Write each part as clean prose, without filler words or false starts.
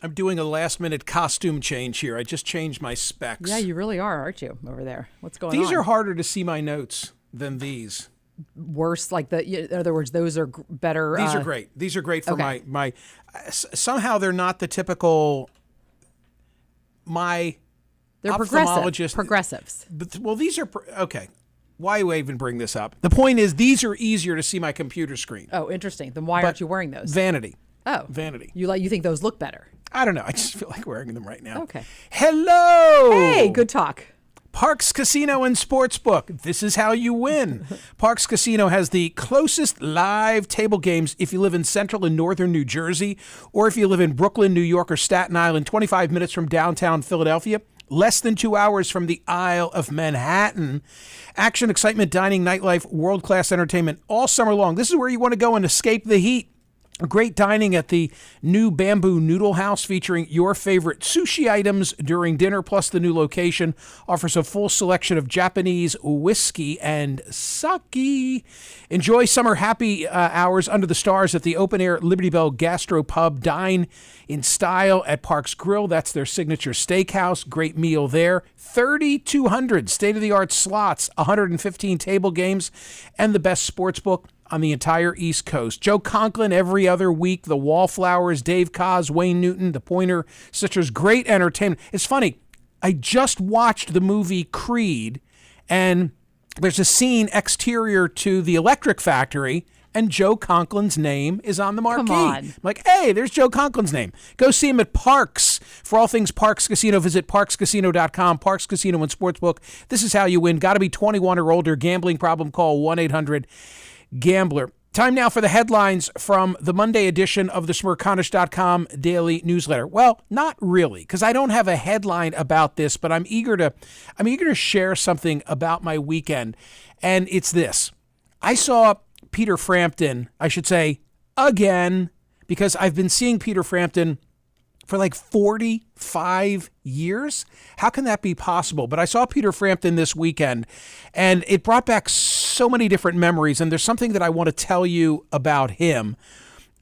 I'm doing a last-minute costume change here. I just changed my specs. Yeah, you really are, aren't you, over there? What's going on? These are harder to see my notes than these. Worse, in other words, those are better. These are great. These are great for okay. my. Somehow they're not the typical. They're ophthalmologist. Progressives. Well, these are okay. Why do I even bring this up? The point is, these are easier to see my computer screen. Oh, interesting. Then why aren't you wearing those? Vanity. Oh, vanity. You think those look better? I don't know. I just feel like wearing them right now. Okay. Hello. Hey, good talk. Parks Casino and Sportsbook. This is how you win. Parks Casino has the closest live table games if you live in central and northern New Jersey, or if you live in Brooklyn, New York, or Staten Island, 25 minutes from downtown Philadelphia, less than 2 hours from the Isle of Manhattan. Action, excitement, dining, nightlife, world-class entertainment all summer long. This is where you want to go and escape the heat. Great dining at the new Bamboo Noodle House featuring your favorite sushi items during dinner, plus the new location offers a full selection of Japanese whiskey and sake. Enjoy summer happy hours under the stars at the open-air Liberty Bell Gastro Pub. Dine in style at Parks Grill. That's their signature steakhouse. Great meal there. 3,200 state-of-the-art slots, 115 table games, and the best sports book on the entire East Coast. Joe Conklin every other week, the Wallflowers, Dave Koz, Wayne Newton, the Pointer Sisters, great entertainment. It's funny, I just watched the movie Creed, and there's a scene exterior to the Electric Factory, and Joe Conklin's name is on the marquee. Come on. I'm like, hey, there's Joe Conklin's name. Go see him at Parks. For all things Parks Casino, visit parkscasino.com. Parks Casino and Sportsbook. This is how you win. Got to be 21 or older. Gambling problem, call 1-800-GAMBLER. Time now for the headlines from the Monday edition of the Smerconish.com daily newsletter. Well, not really, because I don't have a headline about this, but I'm eager to share something about my weekend, and it's this. I saw Peter Frampton, I should say, again, because I've been seeing Peter Frampton for like 45 years. How can that be possible? But I saw Peter Frampton this weekend, and it brought back so many different memories, and there's something that I want to tell you about him.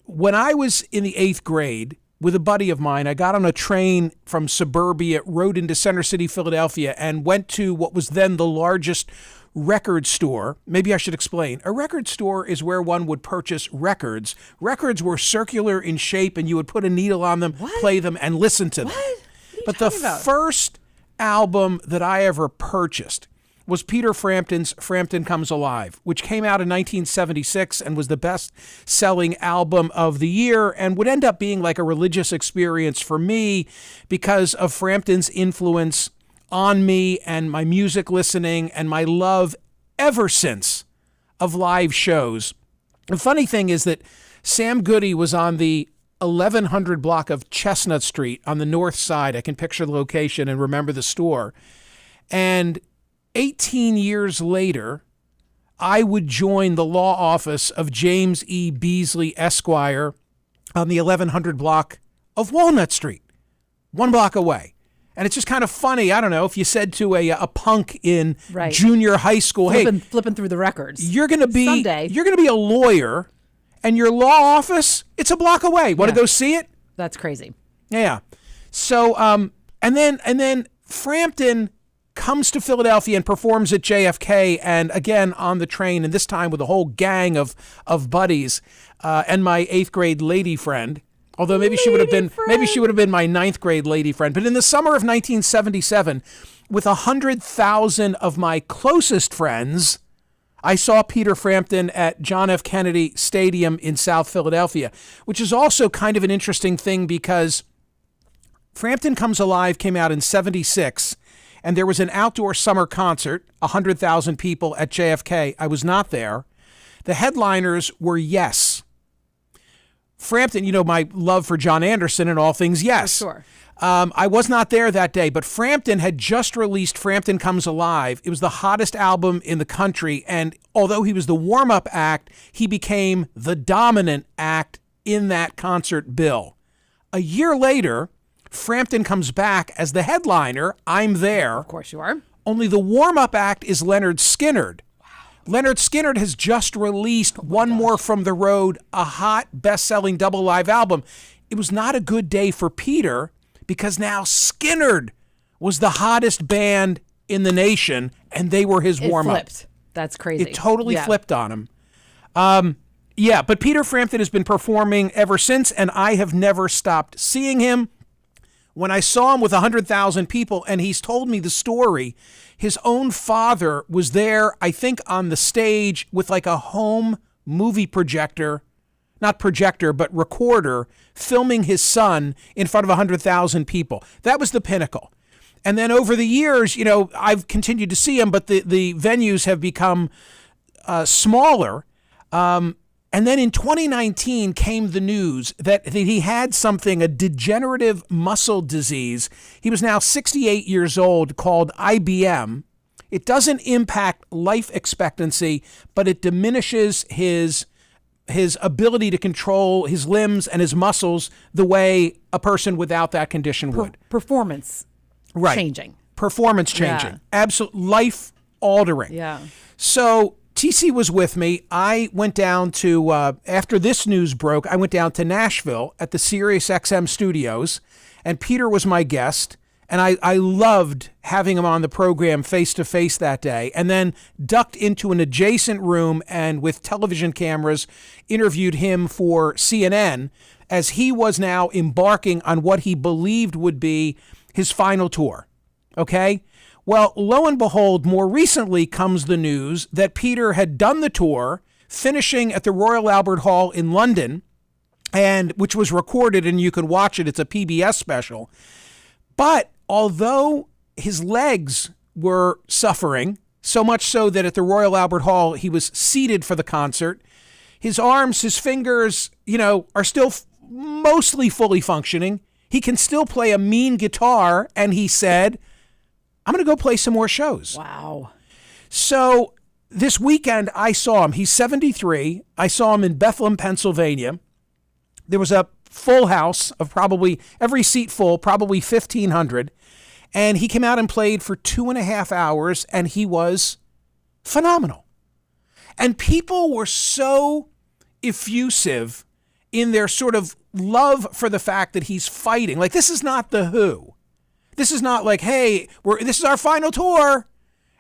When I was in the 8th grade with a buddy of mine, I got on a train from suburbia, rode into Center City, Philadelphia, and went to what was then the largest record store. Maybe I should explain. A record store is where one would purchase records. Records were circular in shape, and you would put a needle on them, play them, and listen to them. But the first album that I ever purchased was Peter Frampton's Frampton Comes Alive, which came out in 1976 and was the best-selling album of the year and would end up being like a religious experience for me because of Frampton's influence on me and my music listening and my love ever since of live shows. The funny thing is that Sam Goody was on the 1100 block of Chestnut Street on the north side. I can picture the location and remember the store. And 18 years later, I would join the law office of James E. Beasley, Esquire, on the 1100 block of Walnut Street, 1 block away. And it's just kind of funny. I don't know if you said to a punk in junior high school, flipping through the records. You're going to be a lawyer, and your law office, it's a block away. Want to go see it? That's crazy. Yeah. So and then Frampton comes to Philadelphia and performs at JFK, and again on the train, and this time with a whole gang of buddies and my 8th grade lady friend. Although maybe she would have been my 9th grade lady friend. But in the summer of 1977, with 100,000 of my closest friends, I saw Peter Frampton at John F. Kennedy Stadium in South Philadelphia, which is also kind of an interesting thing because Frampton Comes Alive came out in 76, and there was an outdoor summer concert, 100,000 people at JFK. I was not there. The headliners were Yes. Frampton, you know, my love for John Anderson and all things Yes. For sure. I was not there that day, but Frampton had just released Frampton Comes Alive. It was the hottest album in the country, and although he was the warm-up act, he became the dominant act in that concert bill. A year later, Frampton comes back as the headliner. I'm there. Of course you are. Only the warm-up act is Leonard Skinner. Leonard Skinner has just released One More from the Road, a hot, best-selling double live album. it was not a good day for Peter because now Skynyrd was the hottest band in the nation, and they were his warm-up. It flipped. That's crazy. It totally flipped on him. Yeah, but Peter Frampton has been performing ever since, and I have never stopped seeing him. When I saw him with 100,000 people, and he's told me the story, his own father was there, I think, on the stage with like a home movie projector, not projector, but recorder, filming his son in front of 100,000 people. That was the pinnacle. And then over the years, I've continued to see him, but the venues have become smaller. And then in 2019 came the news that he had something, a degenerative muscle disease. He was now 68 years old, called IBM. It doesn't impact life expectancy, but it diminishes his ability to control his limbs and his muscles the way a person without that condition would. Performance changing. Performance changing. Yeah. Absolute life altering. Yeah. So TC was with me. I went down to, after this news broke, I went down to Nashville at the SiriusXM studios, and Peter was my guest. And I loved having him on the program face-to-face that day, and then ducked into an adjacent room and with television cameras interviewed him for CNN as he was now embarking on what he believed would be his final tour. Okay? Well, lo and behold, more recently comes the news that Peter had done the tour, finishing at the Royal Albert Hall in London, and which was recorded and you can watch it. It's a PBS special. But although his legs were suffering, so much so that at the Royal Albert Hall he was seated for the concert, his arms, his fingers, are still mostly fully functioning. He can still play a mean guitar, and he said, I'm going to go play some more shows. Wow. So this weekend I saw him. He's 73. I saw him in Bethlehem, Pennsylvania. There was a full house of probably every seat full, probably 1,500. And he came out and played for 2.5 hours, and he was phenomenal. And people were so effusive in their sort of love for the fact that he's fighting. Like, this is not The Who. This is not like, hey, this is our final tour.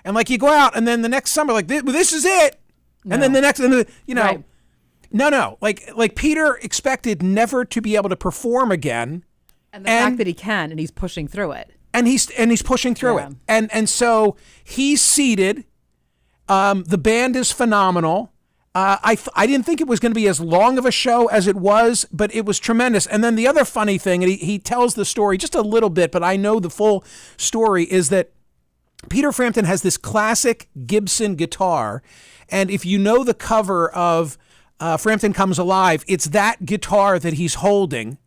And like you go out and then the next summer, like, this is it. No. And then the next, Right. No. Like Peter expected never to be able to perform again. And the fact that he can, and he's pushing through it. And he's pushing through it. And so he's seated. The band is phenomenal. I didn't think it was going to be as long of a show as it was, but it was tremendous. And then the other funny thing, and he tells the story just a little bit, but I know the full story, is that Peter Frampton has this classic Gibson guitar. And if you know the cover of Frampton Comes Alive, it's that guitar that he's holding.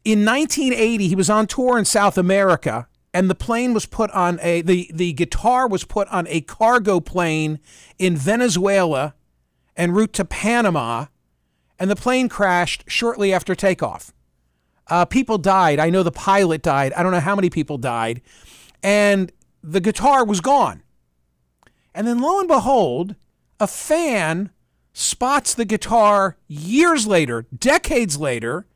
In 1980, he was on tour in South America, and the plane was put on the guitar was put on a cargo plane in Venezuela en route to Panama, and the plane crashed shortly after takeoff. People died. I know the pilot died. I don't know how many people died. And the guitar was gone. And then lo and behold, a fan spots the guitar years later, decades later,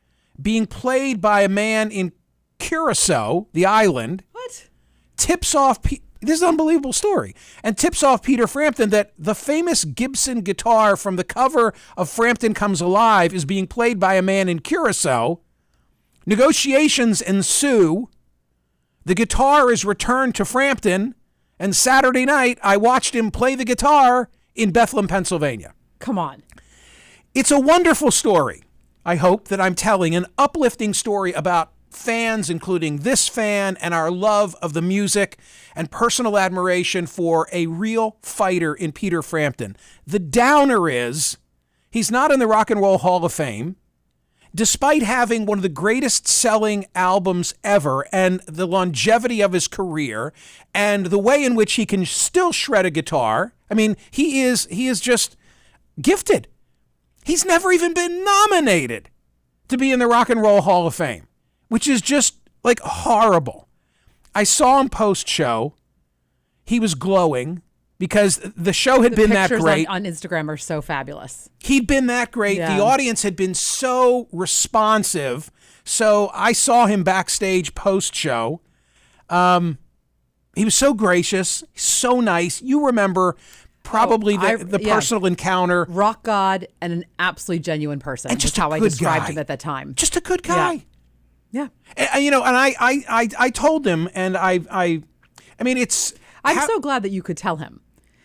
being played by a man in Curacao, the island. What? Tips off... This is an unbelievable story. And tips off Peter Frampton that the famous Gibson guitar from the cover of Frampton Comes Alive is being played by a man in Curacao. Negotiations ensue. The guitar is returned to Frampton. And Saturday night, I watched him play the guitar in Bethlehem, Pennsylvania. Come on. It's a wonderful story, I hope, that I'm telling. An uplifting story about fans, including this fan, and our love of the music and personal admiration for a real fighter in Peter Frampton. The downer is he's not in the Rock and Roll Hall of Fame, despite having one of the greatest selling albums ever and the longevity of his career and the way in which he can still shred a guitar. I mean, he is just gifted. He's never even been nominated to be in the Rock and Roll Hall of Fame, which is just like horrible. I saw him post-show. He was glowing. because the show had been that Pictures great. on Instagram are so fabulous. He'd been that great. Yeah. The audience had been so responsive. So I saw him backstage post-show. He was so gracious, so nice. You remember probably the personal encounter. Rock god and an absolutely genuine person. And just how I good described guy. him at that time. Just a good guy. Yeah. And I told him, and I mean, it's. I'm so glad that you could tell him.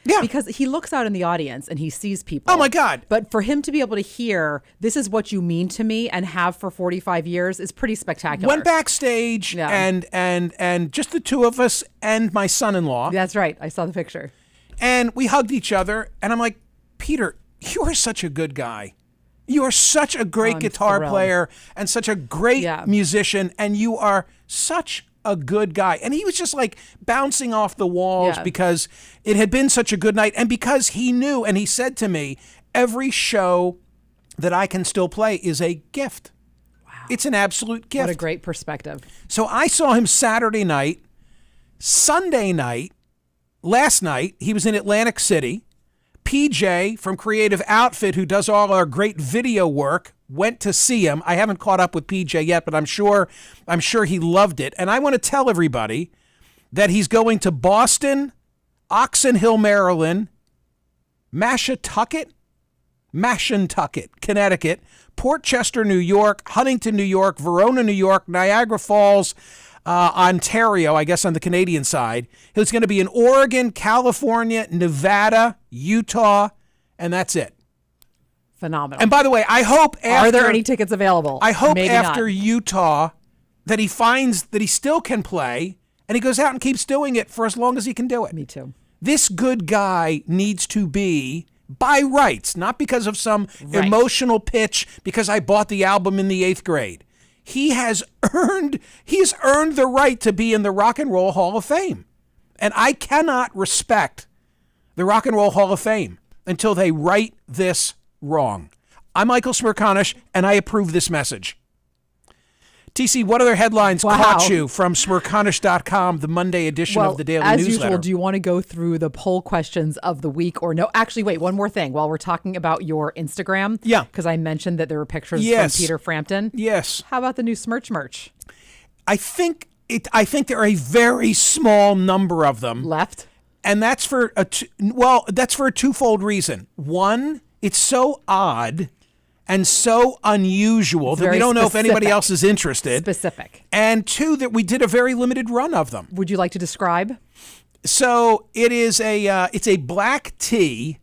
Yeah. Because he looks out in the audience and he sees people. Oh, my God. But for him to be able to hear, this is what you mean to me and have for 45 years is pretty spectacular. Went backstage and just the two of us and my son-in-law. That's right. I saw the picture. And we hugged each other. And I'm like, Peter, you are such a good guy. You are such a great guitar player and such a great musician. And you are such a good guy. And he was just like bouncing off the walls because it had been such a good night. And because he knew, and he said to me, every show that I can still play is a gift. Wow. It's an absolute gift. What a great perspective. So I saw him Saturday night. Sunday night, last night, he was in Atlantic City. PJ from Creative Outfit, who does all our great video work, went to see him. I haven't caught up with PJ yet, but I'm sure he loved it. And I want to tell everybody that he's going to Boston, Oxon Hill, Maryland, Mashantucket, Connecticut, Port Chester, New York, Huntington, New York, Verona, New York, Niagara Falls, Ontario, I guess on the Canadian side. He's going to be in Oregon, California, Nevada, Utah, and that's it. Phenomenal. And by the way, I hope after... Are there any tickets available? I hope Maybe after not. Utah that he finds that he still can play and he goes out and keeps doing it for as long as he can do it. Me too. This good guy needs to be by rights, not because of some emotional pitch because I bought the album in the 8th grade. He has earned the right to be in the Rock and Roll Hall of Fame. And I cannot respect the Rock and Roll Hall of Fame until they right this wrong. I'm Michael Smerconish, and I approve this message. TC, what other headlines caught you from Smerconish.com, the Monday edition of the Daily Newsletter? As usual, do you want to go through the poll questions of the week or no? Actually, wait, one more thing. While we're talking about your Instagram, because I mentioned that there were pictures from Peter Frampton. Yes. How about the new Smerch merch? I think there are a very small number of them left, and that's for a twofold reason. One, it's so odd and so unusual that we don't know if anybody else is interested. Specific. And two, that we did a very limited run of them. Would you like to describe? So it is it's a black tee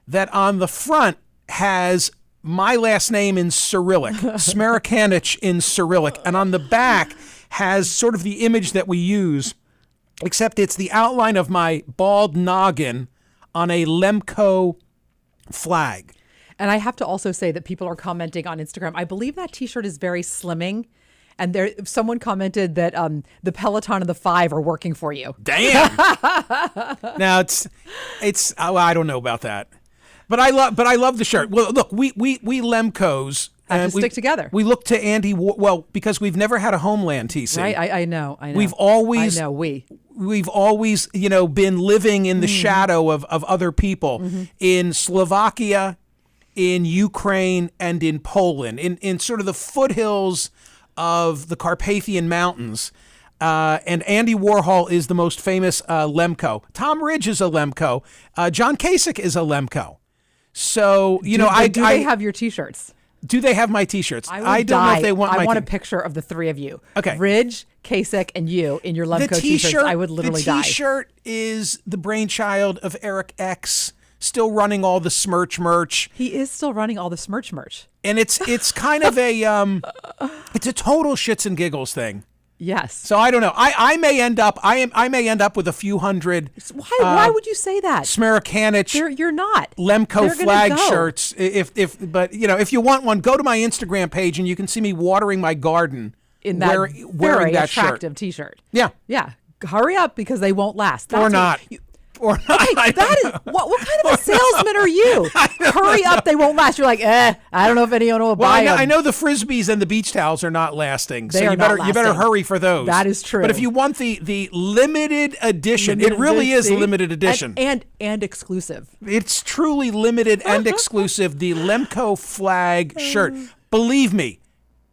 that on the front has my last name in Cyrillic, Smerconish in Cyrillic, and on the back has sort of the image that we use, except it's the outline of my bald noggin on a Lemco flag. And I have to also say that people are commenting on Instagram. I believe that T-shirt is very slimming. And someone commented that the Peloton and the 5 are working for you. Damn. Now it's I don't know about that, but I love the shirt. Well, look, we Lemcos have to stick together. We look to Andy because we've never had a homeland, TC. Right, I know. We've always We've always been living in the shadow of other people in Slovakia, in Ukraine, and in Poland, in sort of the foothills of the Carpathian Mountains. And Andy Warhol is the most famous Lemco. Tom Ridge is a Lemco. John Kasich is a Lemco. So, do they have your T-shirts? Do they have my T-shirts? I don't know if they want I want a picture of the three of you. Okay. Ridge, Kasich, and you in your Lemco T-shirts. I would literally die. The T-shirt is the brainchild of Eric X, still running all the Smerch merch. He is still running all the Smerch merch. And it's kind of a it's a total shits and giggles thing. Yes. So I don't know. I may end up with a few hundred. Why would you say that? Smerconish. You're not. Lemco flag shirts. If you want one, go to my Instagram page and you can see me watering my garden in that wearing that attractive shirt. T-shirt. Yeah. Yeah. Hurry up because they won't last. Or not. Or Okay, that is what kind of a salesman are you? Hurry up, they won't last. You're like, I don't know if anyone will buy them. I know the Frisbees and the beach towels are not lasting, so They are you better not you better lasting. hurry for those. That is true. But if you want the limited edition, it really is limited edition. And exclusive. It's truly limited and exclusive. The Lemko flag shirt. Believe me,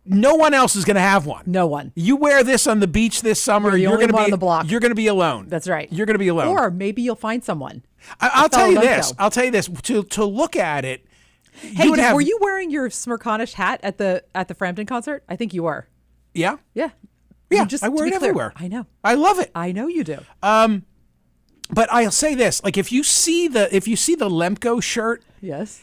no one else is going to have one. No one. You wear this on the beach this summer, You're the only going to one be on the block. You're going to be alone. That's right. You're going to be alone. Or maybe you'll find someone. I'll tell you this. Lemko. I'll tell you this. To look at it. Hey, were you wearing your Smerconish hat at the Frampton concert? I think you were. Yeah. Yeah. Yeah. Just I wear to it be clear, everywhere. I know. I love it. I know you do. But I'll say this: like if you see the Lemko shirt, Yes.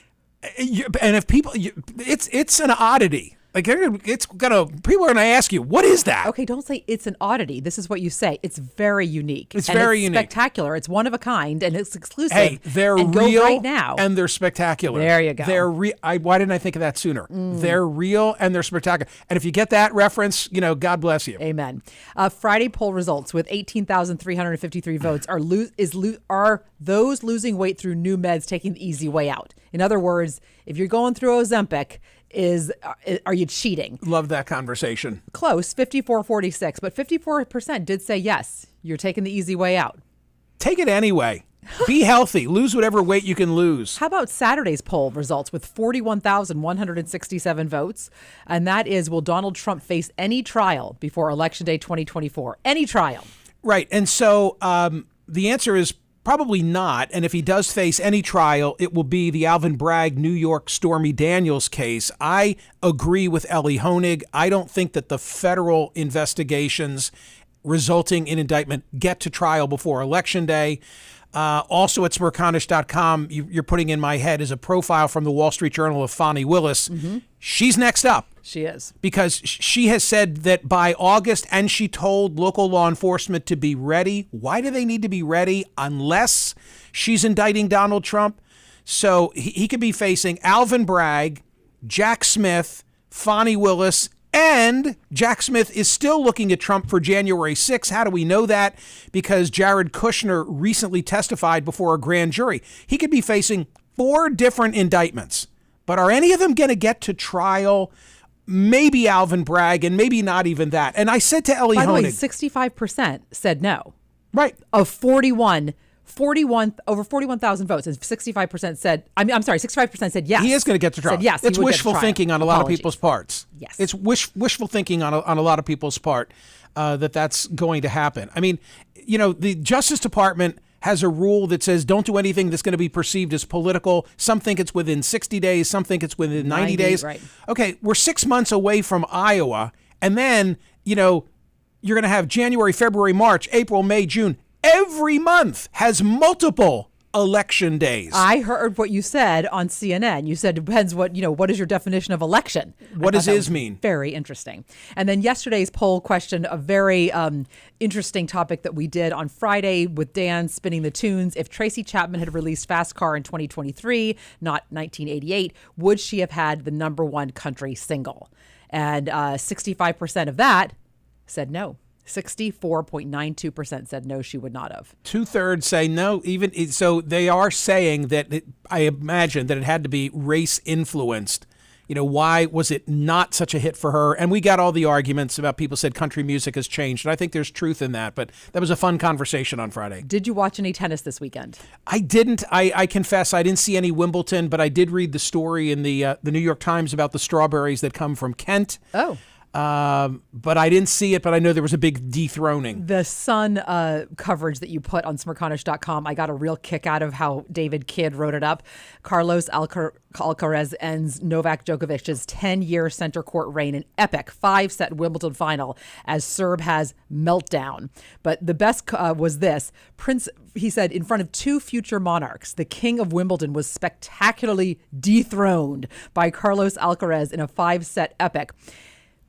and if people, it's an oddity. Like people are gonna ask you, what is that? Okay, don't say it's an oddity. This is what you say. It's very unique. It's very unique. Spectacular. It's one of a kind, and it's exclusive. Hey, they're and real go right now. and they're spectacular. There you go. They're why didn't I think of that sooner? They're real and they're spectacular. And if you get that reference, God bless you. Amen. Friday poll results with 18,353 votes are those losing weight through new meds taking the easy way out. In other words, if you're going through Ozempic, are you cheating? Love that conversation. Close, 54-46, but 54% did say yes, you're taking the easy way out. Take it anyway. Be healthy. Lose whatever weight you can lose. How about Saturday's poll results with 41,167 votes? And that is, will Donald Trump face any trial before Election Day 2024? Any trial? Right. And so the answer is probably not. And if he does face any trial, it will be the Alvin Bragg, New York Stormy Daniels case. I agree with Ellie Honig. I don't think that the federal investigations resulting in indictment get to trial before Election Day. Also at Smerconish.com, you're putting in my head is a profile from the Wall Street Journal of Fani Willis. Mm-hmm. She's next up. She is. Because she has said that by August, and she told local law enforcement to be ready. Why do they need to be ready unless she's indicting Donald Trump? So he could be facing Alvin Bragg, Jack Smith, Fani Willis, and Jack Smith is still looking at Trump for January 6th. How do we know that? Because Jared Kushner recently testified before a grand jury. He could be facing 4 different indictments. But are any of them going to get to trial? Maybe Alvin Bragg, and maybe not even that. And I said to Ellie Honig. By the way, 65% said no. Right. Of 41, over 41,000 votes, and 65% said, I'm sorry, 65% said yes. He is going to get to trial. Said yes. It's wishful thinking on a lot of people's parts. Yes. It's wishful thinking on a lot of people's part that's going to happen. I mean, the Justice Department has a rule that says don't do anything that's going to be perceived as political. Some think it's within 60 days. Some think it's within 90 days. Right. Okay, we're 6 months away from Iowa. And then, you're going to have January, February, March, April, May, June. Every month has multiple election days. I heard what you said on CNN. You said depends what is your definition of election? What does is mean? Very interesting. And then yesterday's poll questioned a very interesting topic that we did on Friday with Dan spinning the tunes. If Tracy Chapman had released Fast Car in 2023, not 1988, would she have had the #1 country single? And 65% of that said no. 64.92% said no, she would not have. 2/3 say no. Even so, they are saying that I imagine that it had to be race influenced. Why was it not such a hit for her? And we got all the arguments about people said country music has changed. And I think there's truth in that. But that was a fun conversation on Friday. Did you watch any tennis this weekend? I didn't. I confess I didn't see any Wimbledon, but I did read the story in the New York Times about the strawberries that come from Kent. Oh. But I didn't see it, but I know there was a big dethroning. The Sun coverage that you put on Smerconish.com, I got a real kick out of how David Kidd wrote it up. Carlos Alcaraz ends Novak Djokovic's 10-year center court reign, an epic 5-set Wimbledon final as Serb has meltdown. But the best was this. He said, in front of 2 future monarchs, the king of Wimbledon was spectacularly dethroned by Carlos Alcaraz in a 5-set epic.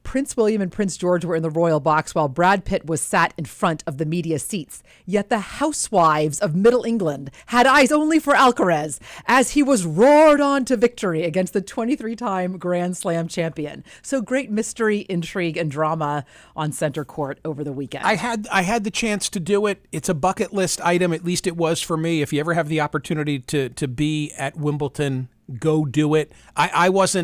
Prince William and Prince George were in the royal box while Brad Pitt was sat in front of the media seats. Yet the housewives of Middle England had eyes only for Alcaraz as he was roared on to victory against the 23-time Grand Slam champion. So great mystery, intrigue, and drama on center court over the weekend. I had the chance to do it. It's a bucket list item. At least it was for me. If you ever have the opportunity to be at Wimbledon, go do it. I was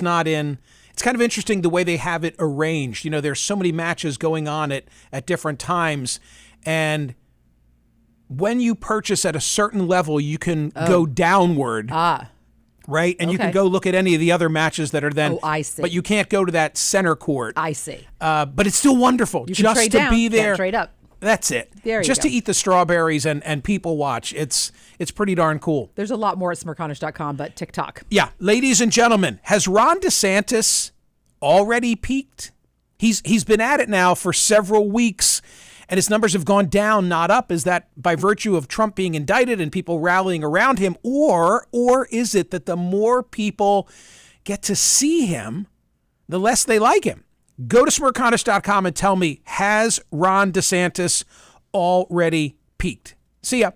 not in. It's kind of interesting the way they have it arranged. You know, there's so many matches going on at different times. And when you purchase at a certain level, you can go downward. Right? And you can go look at any of the other matches that are then. Oh, I see. But you can't go to that center court. I see. But it's still wonderful. You can just trade to down. be there. Can't trade up. That's it. There you just go. to eat the strawberries and people watch. It's pretty darn cool. There's a lot more at Smerconish.com, but TikTok. Yeah. Ladies and gentlemen, has Ron DeSantis already peaked? He's been at it now for several weeks, and his numbers have gone down, not up. Is that by virtue of Trump being indicted and people rallying around him? Or is it that the more people get to see him, the less they like him? Go to Smerconish.com and tell me, has Ron DeSantis already peaked? See ya.